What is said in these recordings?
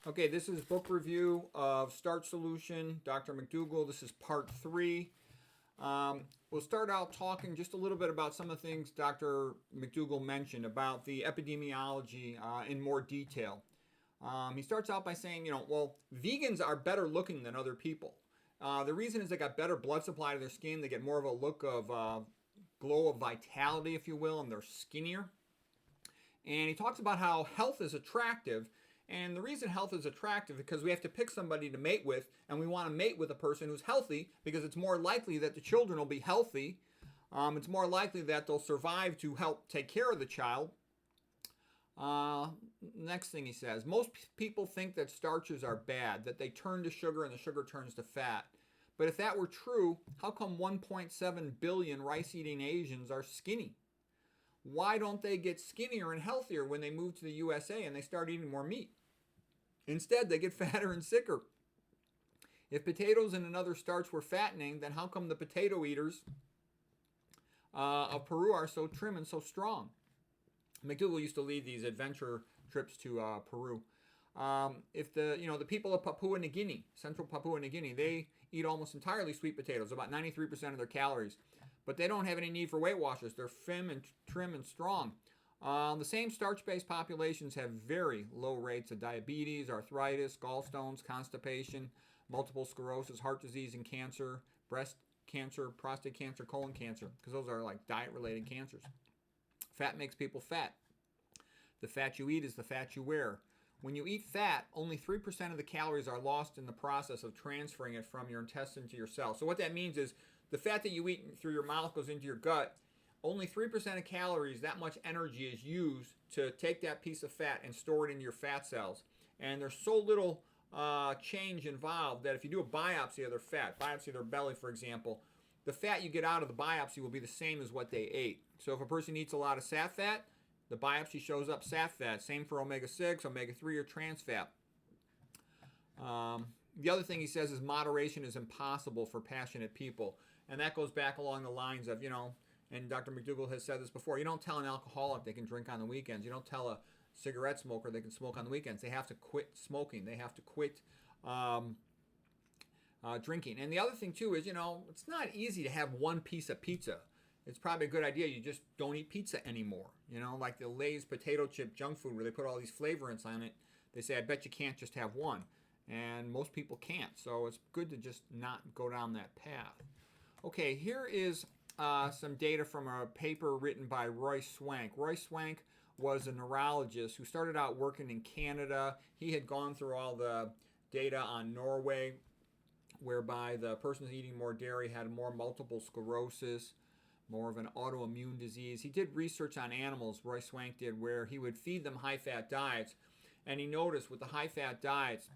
Okay, this is book review of Starch Solution, Dr. Mcdougall. This is part 3. We'll start out talking just a little bit about some of the things Dr. Mcdougall mentioned about the epidemiology in more detail. He starts out by saying, well, vegans are better looking than other people. The reason is they got better blood supply to their skin. They get more of a look of glow of vitality, if you will, and they're skinnier. And he talks about how health is attractive. And the reason health is attractive is because we have to pick somebody to mate with, and we want to mate with a person who's healthy because it's more likely that the children will be healthy. It's more likely that they'll survive to help take care of the child. Next thing he says, most people think that starches are bad, that they turn to sugar and the sugar turns to fat. But if that were true, how come 1.7 billion rice-eating Asians are skinny? Why don't they get skinnier and healthier when they move to the USA and they start eating more meat? Instead, they get fatter and sicker. If potatoes and another starch were fattening, then how come the potato eaters of Peru are so trim and so strong? Mcdougall used to lead these adventure trips to Peru. If the people of Papua New Guinea, central Papua New Guinea, they eat almost entirely sweet potatoes, about 93% of their calories. But they don't have any need for Weight Watchers. They're trim and strong. The same starch-based populations have very low rates of diabetes, arthritis, gallstones, constipation, multiple sclerosis, heart disease, and cancer, breast cancer, prostate cancer, colon cancer, because those are like diet-related cancers. Fat makes people fat. The fat you eat is the fat you wear. When you eat fat, only 3% of the calories are lost in the process of transferring it from your intestine to your cells. So what that means is the fat that you eat through your mouth goes into your gut. Only 3% of calories, that much energy is used to take that piece of fat and store it in your fat cells. And there's so little change involved that if you do a biopsy of their fat, biopsy of their belly, for example, the fat you get out of the biopsy will be the same as what they ate. So if a person eats a lot of sat fat, the biopsy shows up sat fat. Same for omega-6, omega-3, or trans fat. The other thing he says is moderation is impossible for passionate people. And that goes back along the lines of, and Dr. Mcdougall has said this before, you don't tell an alcoholic they can drink on the weekends. You don't tell a cigarette smoker they can smoke on the weekends. They have to quit smoking. They have to quit drinking. And the other thing, too, is, it's not easy to have one piece of pizza. It's probably a good idea you just don't eat pizza anymore. Like the Lay's potato chip junk food where they put all these flavorants on it. They say, I bet you can't just have one. And most people can't. So it's good to just not go down that path. Okay, here is some data from a paper written by Roy Swank. Roy Swank was a neurologist who started out working in Canada. He had gone through all the data on Norway, whereby the person eating more dairy had more multiple sclerosis, more of an autoimmune disease. He did research on animals, Roy Swank did, where he would feed them high-fat diets. And he noticed with the high-fat diets,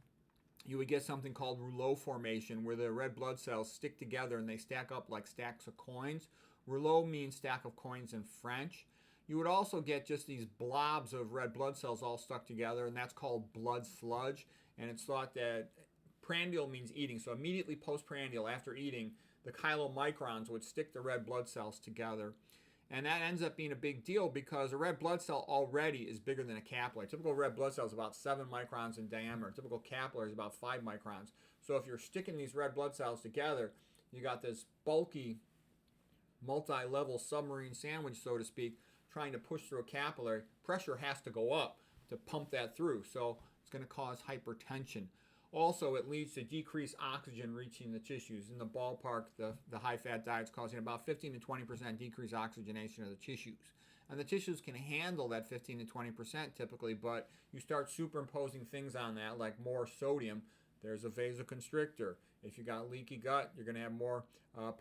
you would get something called rouleau formation, where the red blood cells stick together and they stack up like stacks of coins. Rouleau means stack of coins in French. You would also get just these blobs of red blood cells all stuck together, and that's called blood sludge. And it's thought that prandial means eating. So immediately postprandial, after eating, the chylomicrons would stick the red blood cells together. And that ends up being a big deal because a red blood cell already is bigger than a capillary. Typical red blood cell is about 7 microns in diameter. Typical capillary is about 5 microns. So if you're sticking these red blood cells together, you got this bulky, multi-level submarine sandwich, so to speak, trying to push through a capillary. Pressure has to go up to pump that through. So it's going to cause hypertension. Also, it leads to decreased oxygen reaching the tissues. In the ballpark, the high-fat diet is causing about 15 to 20% decreased oxygenation of the tissues. And the tissues can handle that 15 to 20% typically, but you start superimposing things on that, like more sodium. There's a vasoconstrictor. If you got leaky gut, you're going to have more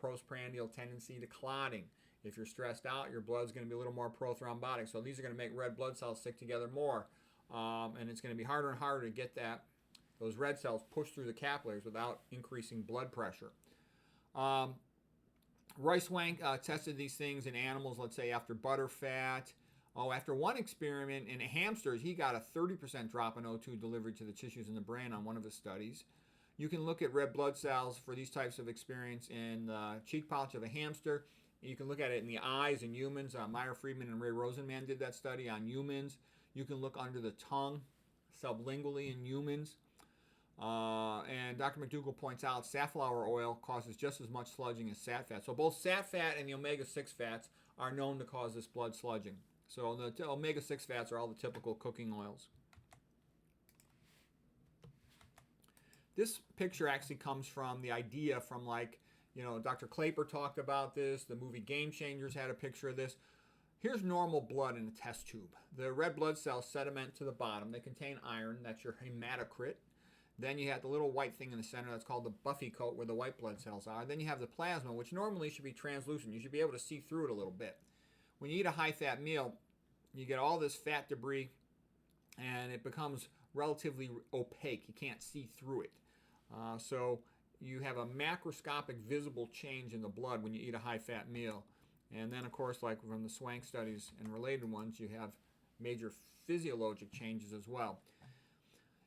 postprandial tendency to clotting. If you're stressed out, your blood's going to be a little more prothrombotic. So these are going to make red blood cells stick together more. And it's going to be harder and harder to get those red cells push through the capillaries without increasing blood pressure. Roy Swank tested these things in animals, let's say after butterfat. After one experiment in hamsters, he got a 30% drop in O2 delivered to the tissues in the brain on one of his studies. You can look at red blood cells for these types of experience in the cheek pouch of a hamster. You can look at it in the eyes in humans. Meyer Friedman and Ray Rosenman did that study on humans. You can look under the tongue. sublingually in humans. And Dr. Mcdougall points out safflower oil causes just as much sludging as sat fat. So both sat fat and the omega-6 fats are known to cause this blood sludging. So the omega-6 fats are all the typical cooking oils. This picture actually comes from the idea from, like, you know, Dr. Klaper talked about this. The movie Game Changers had a picture of this. Here's normal blood in a test tube. The red blood cells sediment to the bottom. They contain iron. That's your hematocrit. Then you have the little white thing in the center. That's called the buffy coat, where the white blood cells are. Then you have the plasma, which normally should be translucent. You should be able to see through it a little bit. When you eat a high-fat meal, you get all this fat debris, and it becomes relatively opaque. You can't see through it. So you have a macroscopic visible change in the blood when you eat a high-fat meal. And then, of course, like from the Swank studies and related ones, you have major physiologic changes as well.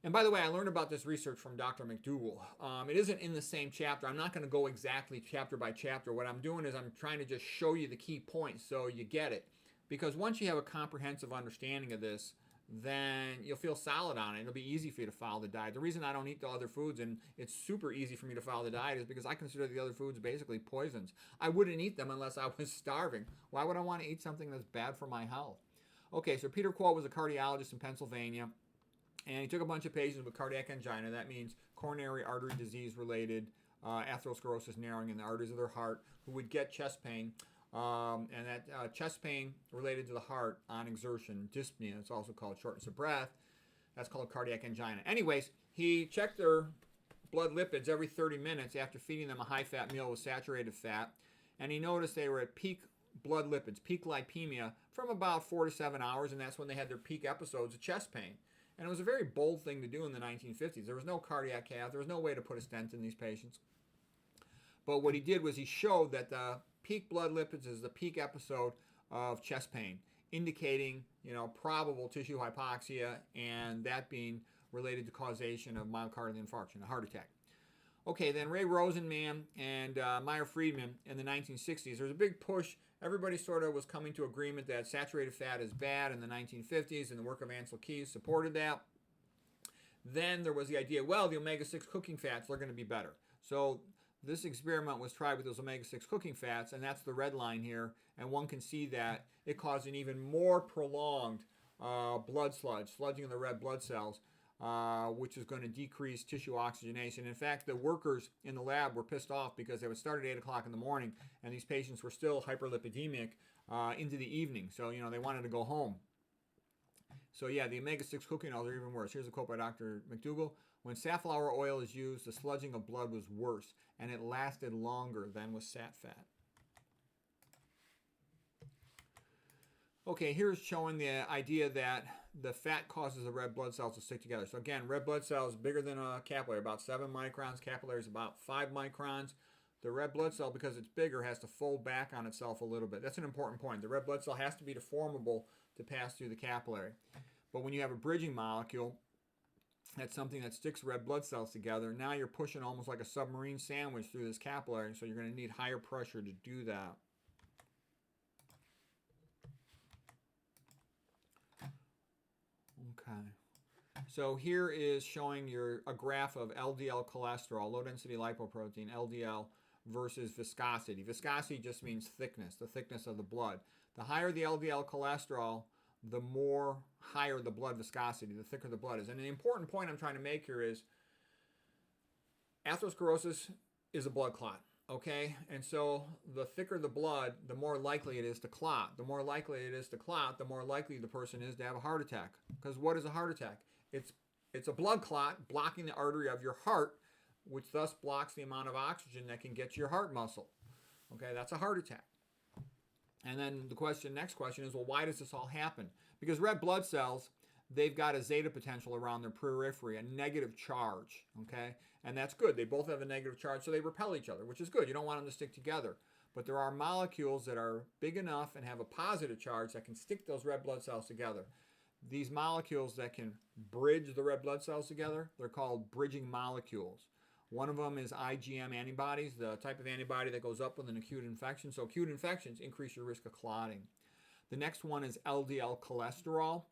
And by the way, I learned about this research from Dr. Mcdougall. It isn't in the same chapter. I'm not going to go exactly chapter by chapter. What I'm doing is I'm trying to just show you the key points so you get it. Because once you have a comprehensive understanding of this, then you'll feel solid on it. It'll be easy for you to follow the diet. The reason I don't eat the other foods, and it's super easy for me to follow the diet, is because I consider the other foods basically poisons. I wouldn't eat them unless I was starving. Why would I want to eat something that's bad for my health? Okay, so Peter Quall was a cardiologist in Pennsylvania, and he took a bunch of patients with cardiac angina. That means coronary artery disease related, atherosclerosis, narrowing in the arteries of their heart, who would get chest pain. And that chest pain related to the heart on exertion, dyspnea, it's also called shortness of breath. That's called cardiac angina. Anyways, he checked their blood lipids every 30 minutes after feeding them a high-fat meal with saturated fat, and he noticed they were at peak blood lipids, peak lipemia, from about 4 to 7 hours, and that's when they had their peak episodes of chest pain. And it was a very bold thing to do in the 1950s. There was no cardiac cath. There was no way to put a stent in these patients. But what he did was he showed that the peak blood lipids is the peak episode of chest pain, indicating, you know, probable tissue hypoxia, and that being related to causation of myocardial infarction, a heart attack. Okay, then Ray Rosenman and Meyer Friedman in the 1960s, there was a big push. Everybody sort of was coming to agreement that saturated fat is bad in the 1950s, and the work of Ansel Keys supported that. Then there was the idea, well, the omega-6 cooking fats are going to be better. So this experiment was tried with those omega-6 cooking fats, and that's the red line here, and one can see that it caused an even more prolonged blood sludging of the red blood cells, which is going to decrease tissue oxygenation. In fact, the workers in the lab were pissed off because they would start at 8 o'clock in the morning, and these patients were still hyperlipidemic into the evening, so, you know, they wanted to go home. So yeah, the omega-6 cooking oils are even worse. Here's a quote by Dr. Mcdougall. When safflower oil is used, the sludging of blood was worse, and it lasted longer than with sat fat. Okay, here's showing the idea that the fat causes the red blood cells to stick together. So again, red blood cells bigger than a capillary, about 7 microns. Capillary is about 5 microns. The red blood cell, because it's bigger, has to fold back on itself a little bit. That's an important point. The red blood cell has to be deformable to pass through the capillary. But when you have a bridging molecule, that's something that sticks red blood cells together. Now you're pushing almost like a submarine sandwich through this capillary, so you're going to need higher pressure to do that. Okay. So here is showing a graph of LDL cholesterol, low-density lipoprotein, LDL, versus viscosity. Viscosity just means thickness, the thickness of the blood. The higher the LDL cholesterol, the more higher the blood viscosity, the thicker the blood is. And the important point I'm trying to make here is atherosclerosis is a blood clot, okay? And so the thicker the blood, the more likely it is to clot. The more likely it is to clot, the more likely the person is to have a heart attack. Because what is a heart attack? It's a blood clot blocking the artery of your heart, which thus blocks the amount of oxygen that can get to your heart muscle. Okay, that's a heart attack. And then the next question is, well, why does this all happen? Because red blood cells, they've got a zeta potential around their periphery, a negative charge, okay? And that's good. They both have a negative charge, so they repel each other, which is good. You don't want them to stick together. But there are molecules that are big enough and have a positive charge that can stick those red blood cells together. These molecules that can bridge the red blood cells together, they're called bridging molecules. One of them is IgM antibodies, the type of antibody that goes up with an acute infection. So acute infections increase your risk of clotting. The next one is LDL cholesterol.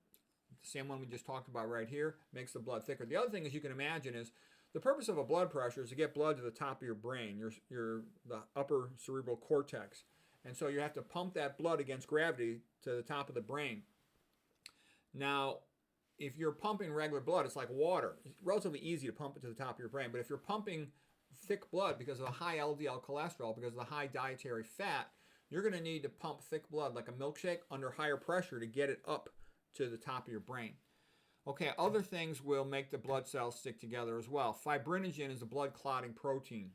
the same one we just talked about right here, makes the blood thicker. The other thing, as you can imagine, is the purpose of a blood pressure is to get blood to the top of your brain, the upper cerebral cortex. And so you have to pump that blood against gravity to the top of the brain. Now, if you're pumping regular blood, it's like water. It's relatively easy to pump it to the top of your brain. But if you're pumping thick blood because of the high LDL cholesterol, because of the high dietary fat, you're going to need to pump thick blood like a milkshake under higher pressure to get it up to the top of your brain. Okay, other things will make the blood cells stick together as well. Fibrinogen is a blood clotting protein.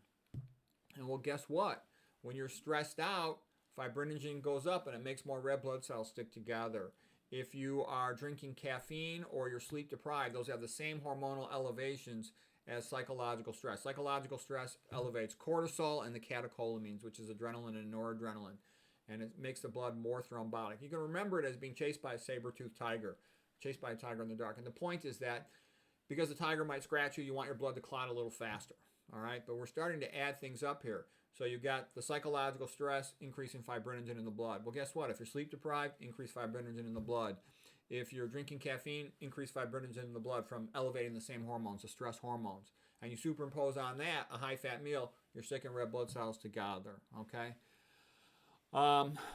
And well, guess what? When you're stressed out, fibrinogen goes up and it makes more red blood cells stick together. If you are drinking caffeine or you're sleep deprived, those have the same hormonal elevations as psychological stress. Psychological stress elevates cortisol and the catecholamines, which is adrenaline and noradrenaline, and it makes the blood more thrombotic. You can remember it as being chased by a saber-toothed tiger, chased by a tiger in the dark. And the point is that because the tiger might scratch you, you want your blood to clot a little faster. All right, but we're starting to add things up here. So you've got the psychological stress, increasing fibrinogen in the blood. Well, guess what? If you're sleep deprived, increase fibrinogen in the blood. If you're drinking caffeine, increase fibrinogen in the blood from elevating the same hormones, the stress hormones. And you superimpose on that a high-fat meal, you're sticking red blood cells together, okay?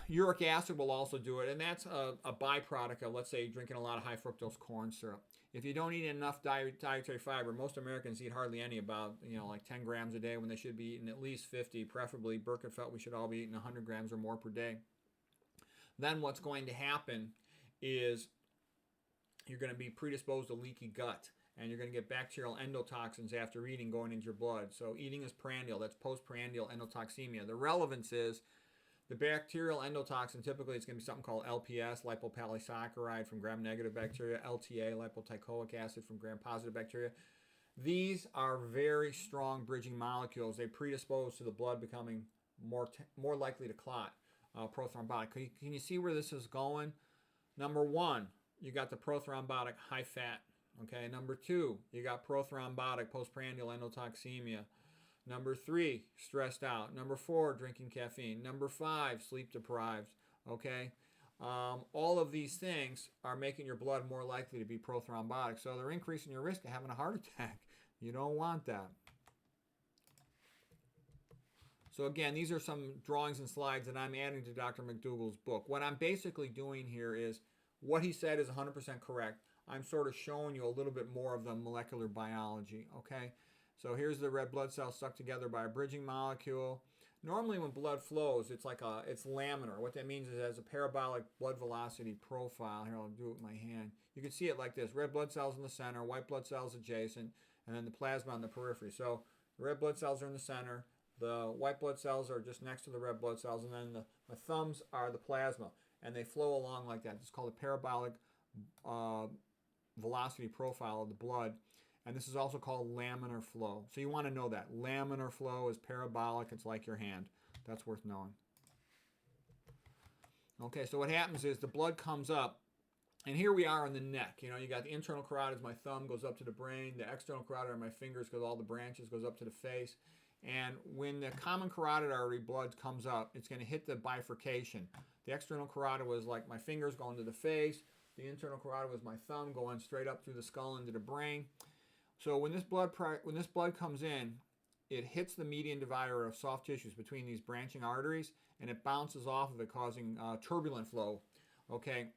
Uric acid will also do it, and that's a byproduct of, let's say, drinking a lot of high fructose corn syrup. If you don't eat enough dietary fiber, most Americans eat hardly any, about like 10 grams a day when they should be eating at least 50. Preferably, Burkett felt we should all be eating 100 grams or more per day. Then what's going to happen is you're going to be predisposed to leaky gut, and you're going to get bacterial endotoxins after eating going into your blood. So eating is prandial. That's postprandial endotoxemia. The relevance is the bacterial endotoxin, typically it's going to be something called LPS, lipopolysaccharide from gram-negative bacteria, LTA, lipoteichoic acid from gram-positive bacteria. These are very strong bridging molecules. They predispose to the blood becoming more likely to clot, prothrombotic. Can you see where this is going? Number one, you got the prothrombotic high fat. Okay, number two, you got prothrombotic postprandial endotoxemia. Number three, stressed out. Number four, drinking caffeine. Number five, sleep deprived. Okay, all of these things are making your blood more likely to be prothrombotic, so they're increasing your risk of having a heart attack. You don't want that. So again, these are some drawings and slides that I'm adding to Dr. Mcdougall's book. What I'm basically doing here is what he said is 100% correct. I'm sort of showing you a little bit more of the molecular biology, okay? So here's the red blood cell stuck together by a bridging molecule. Normally when blood flows, it's laminar. What that means is it has a parabolic blood velocity profile. Here, I'll do it with my hand. You can see it like this. Red blood cells in the center, white blood cells adjacent, and then the plasma on the periphery. So the red blood cells are in the center. The white blood cells are just next to the red blood cells, and then the thumbs are the plasma. And they flow along like that. It's called a parabolic velocity profile of the blood. And this is also called laminar flow. So you want to know that. Laminar flow is parabolic. It's like your hand. That's worth knowing. Okay, so what happens is the blood comes up. And here we are in the neck. You got the internal carotids. My thumb goes up to the brain. The external carotid are my fingers because all the branches goes up to the face. And when the common carotid artery blood comes up, it's going to hit the bifurcation. The external carotid was like my fingers going to the face. The internal carotid was my thumb going straight up through the skull into the brain. So when this blood comes in, it hits the median divider of soft tissues between these branching arteries, and it bounces off of it, causing turbulent flow. Okay,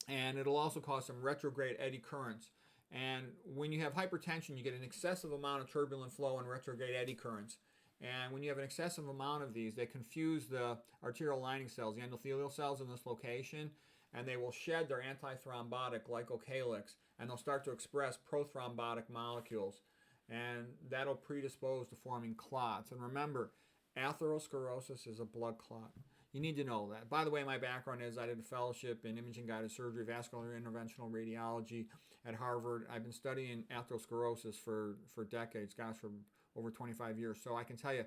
and it'll also cause some retrograde eddy currents. And when you have hypertension, you get an excessive amount of turbulent flow and retrograde eddy currents. And when you have an excessive amount of these, they confuse the arterial lining cells, the endothelial cells in this location, and they will shed their antithrombotic glycocalyx, and they'll start to express prothrombotic molecules. And that'll predispose to forming clots. And remember, atherosclerosis is a blood clot. You need to know that. By the way, my background is I did a fellowship in imaging-guided surgery, vascular interventional radiology at Harvard. I've been studying atherosclerosis for decades, gosh, for over 25 years. So I can tell you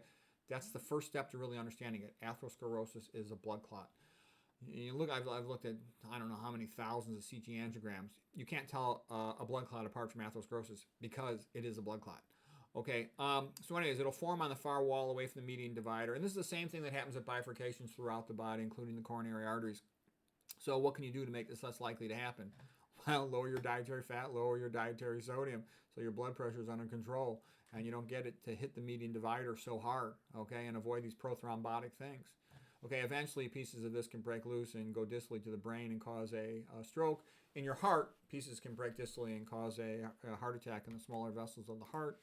that's the first step to really understanding it. Atherosclerosis is a blood clot. I've looked at I don't know how many thousands of CT angiograms. You can't tell a blood clot apart from atherosclerosis because it is a blood clot. Okay, so anyways, it'll form on the far wall away from the median divider. And this is the same thing that happens at bifurcations throughout the body, including the coronary arteries. So what can you do to make this less likely to happen? Well, lower your dietary fat, lower your dietary sodium, so your blood pressure is under control, and you don't get it to hit the median divider so hard, okay, and avoid these prothrombotic things. Okay, eventually pieces of this can break loose and go distally to the brain and cause a stroke. In your heart, pieces can break distally and cause a heart attack in the smaller vessels of the heart.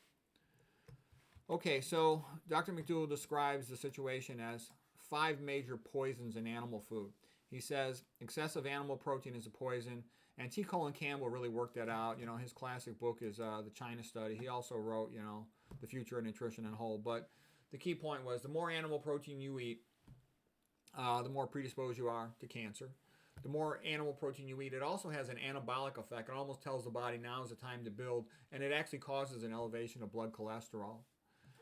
Okay, so Dr. Mcdougall describes the situation as 5 major poisons in animal food. He says excessive animal protein is a poison, and T. Colin Campbell really worked that out. You know, his classic book is the China Study. He also wrote, you know, The Future of Nutrition and Whole. But the key point was the more animal protein you eat, the more predisposed you are to cancer. The more animal protein you eat, it also has an anabolic effect. It almost tells the body now is the time to build, and it actually causes an elevation of blood cholesterol.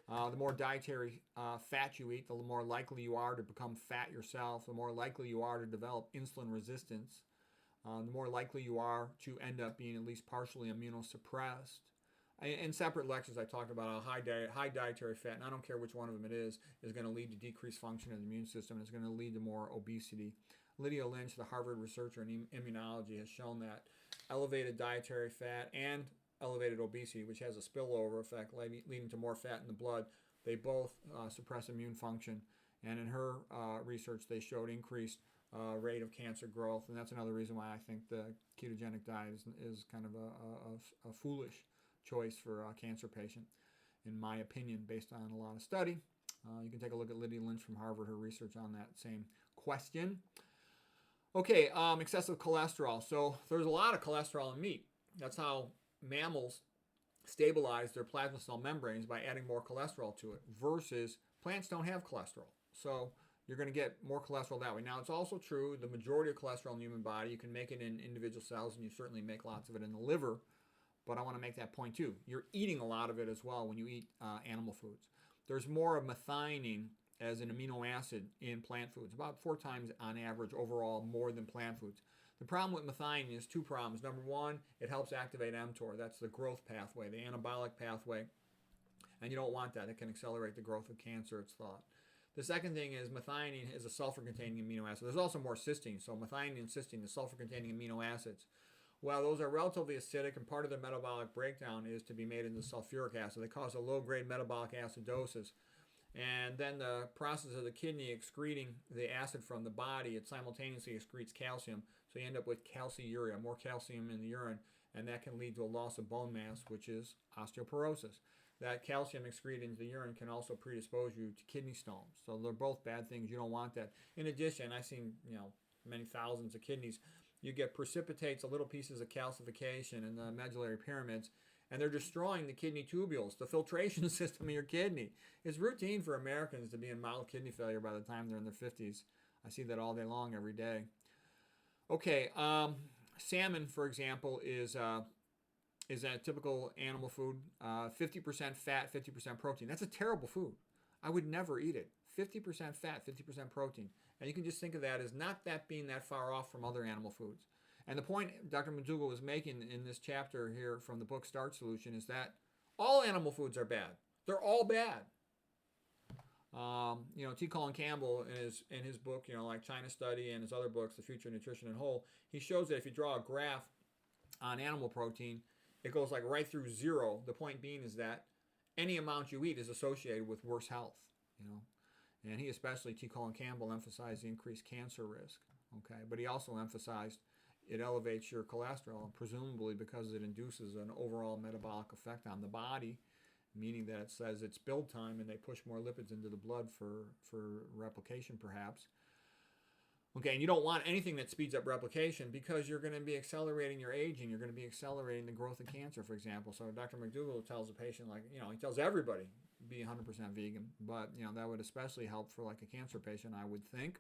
The more dietary fat you eat, the more likely you are to become fat yourself, the more likely you are to develop insulin resistance, the more likely you are to end up being at least partially immunosuppressed. In separate lectures, I talked about how high dietary fat, and I don't care which one of them it is going to lead to decreased function of the immune system, and it's going to lead to more obesity. Lydia Lynch, the Harvard researcher in immunology, has shown that elevated dietary fat and elevated obesity, which has a spillover effect leading to more fat in the blood, they both suppress immune function. And in her research, they showed increased rate of cancer growth. And that's another reason why I think the ketogenic diet is kind of a foolish choice for a cancer patient, in my opinion, based on a lot of study. You can take a look at Lydia Lynch from Harvard, her research on that same question. Okay, excessive cholesterol. So there's a lot of cholesterol in meat. That's how mammals stabilize their plasma cell membranes, by adding more cholesterol to it, versus plants don't have cholesterol. So you're going to get more cholesterol that way. Now, it's also true the majority of cholesterol in the human body, you can make it in individual cells, and you certainly make lots of it in the liver. But I want to make that point too. You're eating a lot of it as well when you eat animal foods. There's more of methionine as an amino acid in plant foods, about 4 times on average overall more than plant foods. The problem with methionine is 2 problems. Number one, it helps activate mTOR. That's the growth pathway, the anabolic pathway. And you don't want that. It can accelerate the growth of cancer, it's thought. The second thing is methionine is a sulfur-containing amino acid. There's also more cysteine. So methionine and cysteine, the sulfur-containing amino acids, well, those are relatively acidic, and part of their metabolic breakdown is to be made into sulfuric acid. They cause a low-grade metabolic acidosis. And then the process of the kidney excreting the acid from the body, it simultaneously excretes calcium. So you end up with calciuria, more calcium in the urine, and that can lead to a loss of bone mass, which is osteoporosis. That calcium excreted into the urine can also predispose you to kidney stones. So they're both bad things. You don't want that. In addition, I've seen, many thousands of kidneys. You get precipitates, little pieces of calcification in the medullary pyramids, and they're destroying the kidney tubules, the filtration system of your kidney. It's routine for Americans to be in mild kidney failure by the time they're in their 50s. I see that all day long, every day. Okay, salmon, for example, is a typical animal food. 50% fat, 50% protein. That's a terrible food. I would never eat it. 50% fat, 50% protein. And you can just think of that as not that being that far off from other animal foods. And the point Dr. Mcdougall was making in this chapter here from the book Starch Solution is that all animal foods are bad. They're all bad. T. Colin Campbell in his book, like China Study and his other books, The Future of Nutrition and Whole, he shows that if you draw a graph on animal protein, it goes like right through 0. The point being is that any amount you eat is associated with worse health, And he especially, T. Colin Campbell, emphasized the increased cancer risk, okay? But he also emphasized it elevates your cholesterol, presumably because it induces an overall metabolic effect on the body, meaning that it says it's build time and they push more lipids into the blood for replication perhaps. Okay, and you don't want anything that speeds up replication because you're going to be accelerating your aging. You're going to be accelerating the growth of cancer, for example. So Dr. Mcdougall tells a patient, he tells everybody, be 100% vegan. But, that would especially help for like a cancer patient, I would think.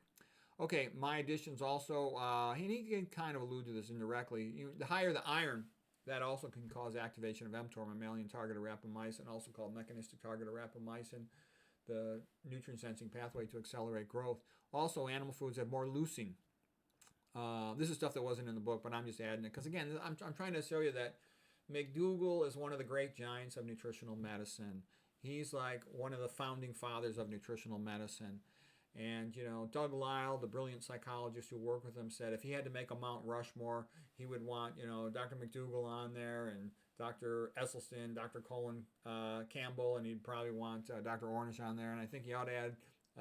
Okay, my additions also, and he can kind of allude to this indirectly. The higher the iron, that also can cause activation of mTOR, mammalian target of rapamycin, also called mechanistic target of rapamycin, the nutrient sensing pathway to accelerate growth. Also, animal foods have more leucine. This is stuff that wasn't in the book, but I'm just adding it because, again, I'm trying to show you that Mcdougall is one of the great giants of nutritional medicine. He's like one of the founding fathers of nutritional medicine. And, Doug Lisle, the brilliant psychologist who worked with him, said if he had to make a Mount Rushmore, he would want, Dr. Mcdougall on there and Dr. Esselstyn, Dr. Colin Campbell, and he'd probably want Dr. Ornish on there. And I think you ought to add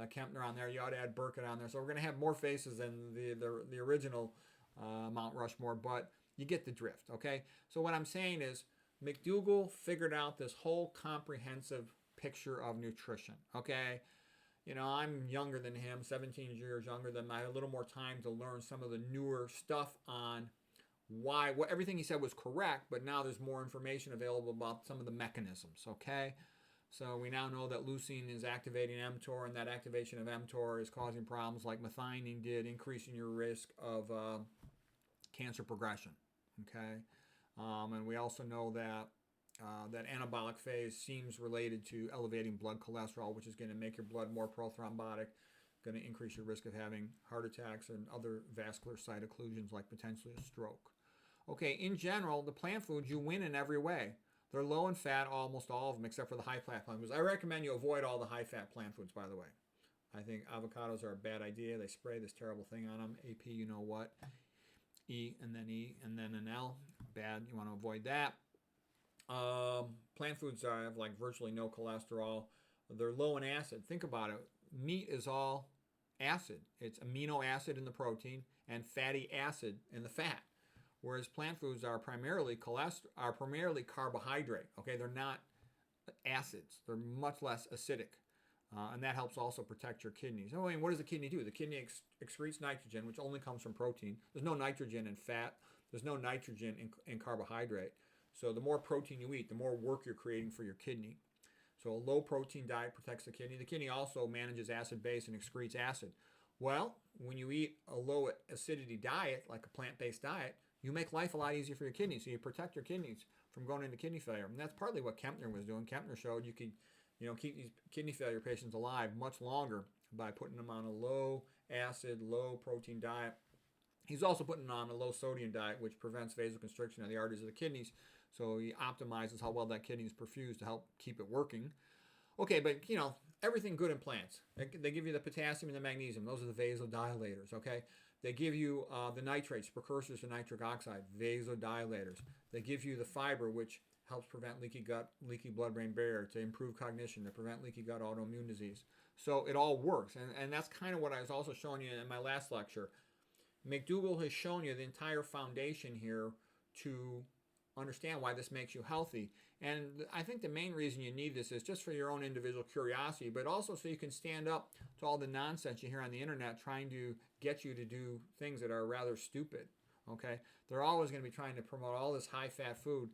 Kempner on there. You ought to add Burkitt on there. So we're going to have more faces than the original Mount Rushmore, but you get the drift, okay? So what I'm saying is McDougall figured out this whole comprehensive picture of nutrition, okay? I'm younger than him, 17 years younger than him. I had a little more time to learn some of the newer stuff on what everything he said was correct, but now there's more information available about some of the mechanisms, okay? So we now know that leucine is activating mTOR, and that activation of mTOR is causing problems like methionine did, increasing your risk of cancer progression, okay? And we also know that that anabolic phase seems related to elevating blood cholesterol, which is going to make your blood more prothrombotic, going to increase your risk of having heart attacks and other vascular site occlusions like potentially a stroke. Okay, in general, the plant foods, you win in every way. They're low in fat, almost all of them, except for the high-fat plant foods. I recommend you avoid all the high-fat plant foods, by the way. I think avocados are a bad idea. They spray this terrible thing on them. AP, you know what. E, and then an L. Bad. You want to avoid that. Plant foods have like virtually no cholesterol. They're low in acid. Think about it. Meat is all acid. It's amino acid in the protein and fatty acid in the fat. Whereas plant foods are primarily carbohydrate. Okay, they're not acids. They're much less acidic. And that helps also protect your kidneys. I mean, what does the kidney do? The kidney excretes nitrogen, which only comes from protein. There's no nitrogen in fat. There's no nitrogen in carbohydrate. So the more protein you eat, the more work you're creating for your kidney. So a low protein diet protects the kidney. The kidney also manages acid base and excretes acid. Well, when you eat a low acidity diet, like a plant-based diet, you make life a lot easier for your kidneys. So you protect your kidneys from going into kidney failure. And that's partly what Kempner was doing. Kempner showed you could keep these kidney failure patients alive much longer by putting them on a low acid, low protein diet. He's also putting them on a low sodium diet, which prevents vasoconstriction of the arteries of the kidneys. So he optimizes how well that kidney is perfused to help keep it working. Okay, but everything good in plants. They give you the potassium and the magnesium. Those are the vasodilators, okay? They give you the nitrates, precursors to nitric oxide, vasodilators. They give you the fiber, which helps prevent leaky gut, leaky blood-brain barrier, to improve cognition, to prevent leaky gut autoimmune disease. So it all works. And that's kind of what I was also showing you in my last lecture. McDougall has shown you the entire foundation here to understand why this makes you healthy. And I think the main reason you need this is just for your own individual curiosity, but also so you can stand up to all the nonsense you hear on the internet trying to get you to do things that are rather stupid. Okay? They're always going to be trying to promote all this high-fat food.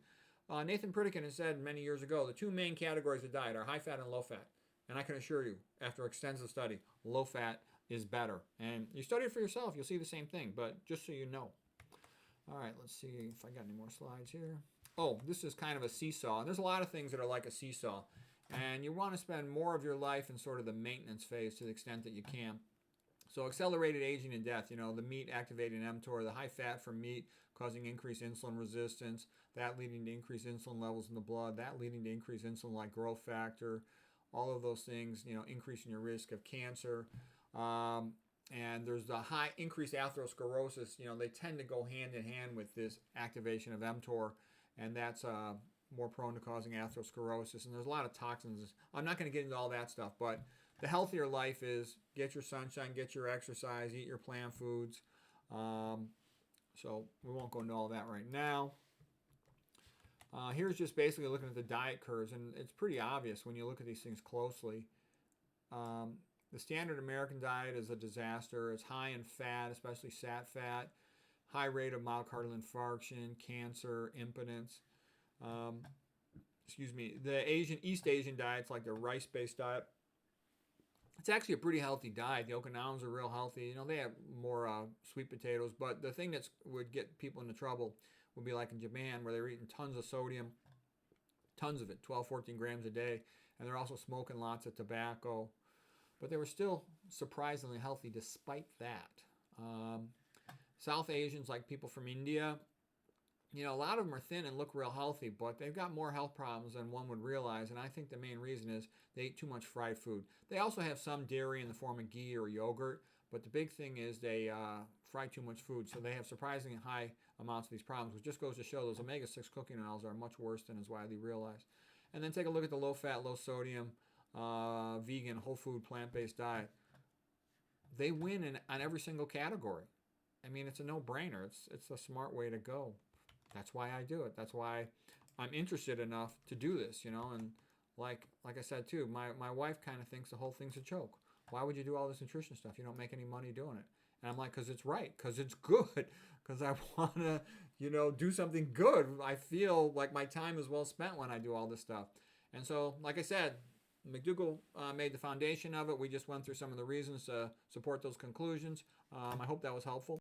Nathan Pritikin has said many years ago, the two main categories of diet are high-fat and low-fat. And I can assure you, after extensive study, low-fat is better. And you study it for yourself, you'll see the same thing, but just so you know. All right, let's see if I got any more slides here. Oh, this is kind of a seesaw. And there's a lot of things that are like a seesaw. And you want to spend more of your life in sort of the maintenance phase to the extent that you can. So accelerated aging and death, the meat activating mTOR, the high fat from meat causing increased insulin resistance, that leading to increased insulin levels in the blood, that leading to increased insulin-like growth factor, all of those things, increasing your risk of cancer. And there's the high increased atherosclerosis. They tend to go hand in hand with this activation of mTOR, and that's more prone to causing atherosclerosis. And there's a lot of toxins. I'm not going to get into all that stuff, but the healthier life is get your sunshine, get your exercise, eat your plant foods. So we won't go into all that right now. Here's just basically looking at the diet curves, and it's pretty obvious when you look at these things closely. The standard American diet is a disaster. It's high in fat, especially sat fat, high rate of myocardial infarction, cancer, impotence. The East Asian diets, like the rice-based diet, it's actually a pretty healthy diet. The Okinawans are real healthy. They have more sweet potatoes, but the thing that would get people into trouble would be like in Japan, where they're eating tons of sodium, tons of it, 12, 14 grams a day, and they're also smoking lots of tobacco. But they were still surprisingly healthy despite that. South Asians, like people from India, you know, a lot of them are thin and look real healthy, but they've got more health problems than one would realize. And I think the main reason is they eat too much fried food. They also have some dairy in the form of ghee or yogurt, but the big thing is they fry too much food. So they have surprisingly high amounts of these problems, which just goes to show those omega-6 cooking oils are much worse than is widely realized. And then take a look at the low-fat, low-sodium, vegan, whole food, plant-based diet. They win on every single category. I mean, it's a no-brainer. It's a smart way to go. That's why I do it. That's why I'm interested enough to do this, you know. And like I said too, my wife kind of thinks the whole thing's a joke. Why would you do all this nutrition stuff? You don't make any money doing it. And I'm like, because it's right, because it's good, because I want to, you know, do something good. I feel like my time is well spent when I do all this stuff. And so, like I said, Mcdougall made the foundation of it. We just went through some of the reasons to support those conclusions. I hope that was helpful.